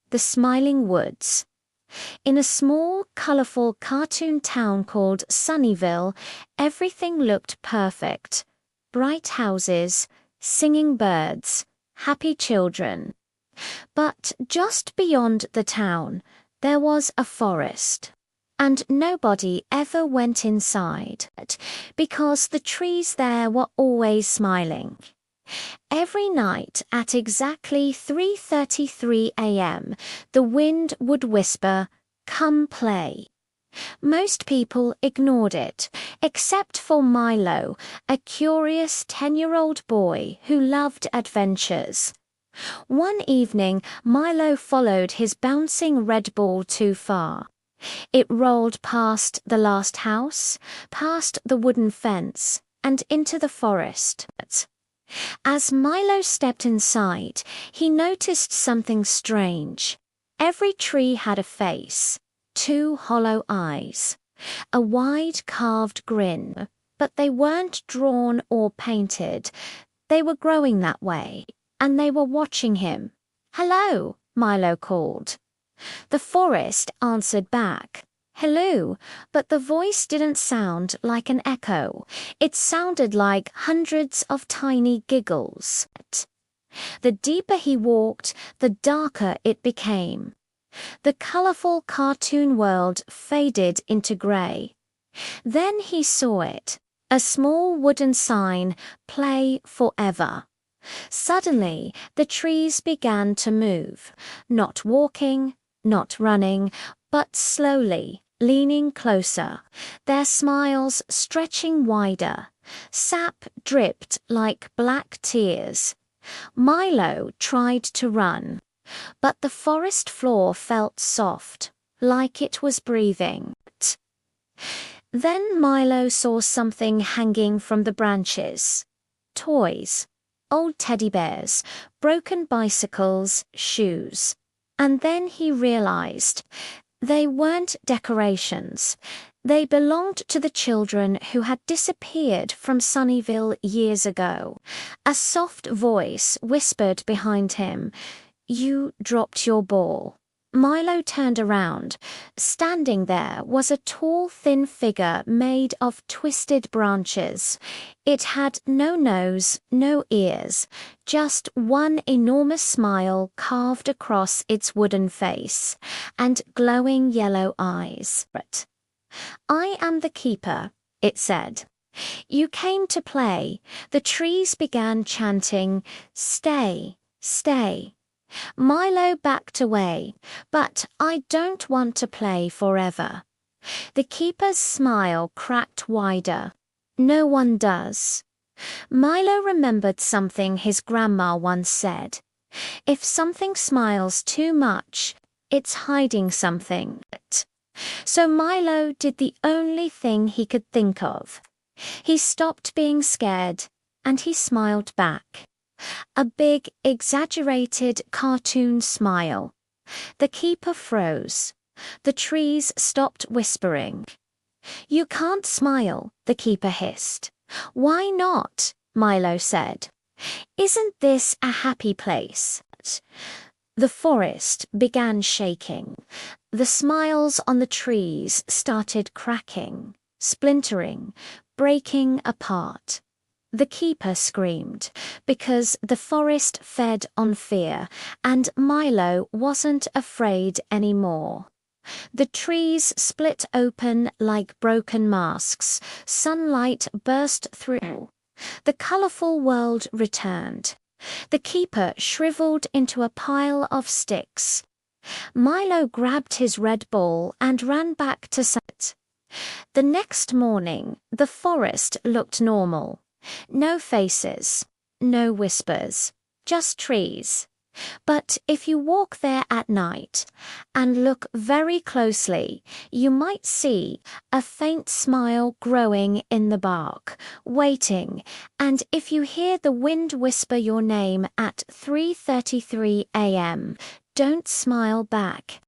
The Smiling Woods. In a small, colorful cartoon town called Sunnyville, everything looked perfect. Bright houses, singing birds, happy children. But just beyond the town, there was a forest. And nobody ever went inside, because the trees there were always smiling. Every night at exactly 3:33 a.m., the wind would whisper, "Come play." Most people ignored it, except for Milo, a curious 10-year-old boy who loved adventures. One evening, Milo followed his bouncing red ball too far. It rolled past the last house, past the wooden fence, and into the forest. As Milo stepped inside, he noticed something strange. Every tree had a face, 2 hollow eyes, a wide carved grin, but they weren't drawn or painted. They were growing that way, and they were watching him. "Hello," Milo called. The forest answered back, "Hello," but the voice didn't sound like an echo. It sounded like hundreds of tiny giggles. The deeper he walked, the darker it became. The colorful cartoon world faded into gray. Then he saw it, a small wooden sign, "Play Forever." Suddenly, the trees began to move, not walking, not running, but slowly, leaning closer, their smiles stretching wider. Sap dripped like black tears. Milo tried to run, but the forest floor felt soft, like it was breathing. Then Milo saw something hanging from the branches. Toys. Old teddy bears, broken bicycles, shoes. And then he realized they weren't decorations. They belonged to the children who had disappeared from Sunnyville years ago. A soft voice whispered behind him, "You dropped your ball." Milo turned around. Standing there was a tall, thin figure made of twisted branches. It had no nose, no ears, just one enormous smile carved across its wooden face, and glowing yellow eyes. "I am the keeper," it said. "You came to play." The trees began chanting, "Stay, stay." Milo backed away, "But I don't want to play forever." The keeper's smile cracked wider. "No one does." Milo remembered something his grandma once said. If something smiles too much, it's hiding something. So Milo did the only thing he could think of. He stopped being scared, and he smiled back. A big, exaggerated cartoon smile. The keeper froze. The trees stopped whispering. "You can't smile," the keeper hissed. "Why not?" Milo said. "Isn't this a happy place?" The forest began shaking. The smiles on the trees started cracking, splintering, breaking apart. The keeper screamed, because the forest fed on fear, and Milo wasn't afraid anymore. The trees split open like broken masks. Sunlight burst through. The colorful world returned. The keeper shriveled into a pile of sticks. Milo grabbed his red ball and ran back to set. The next morning, the forest looked normal. No faces, no whispers, just trees. But if you walk there at night and look very closely, you might see a faint smile growing in the bark, waiting, and if you hear the wind whisper your name at 3:33 a.m., don't smile back.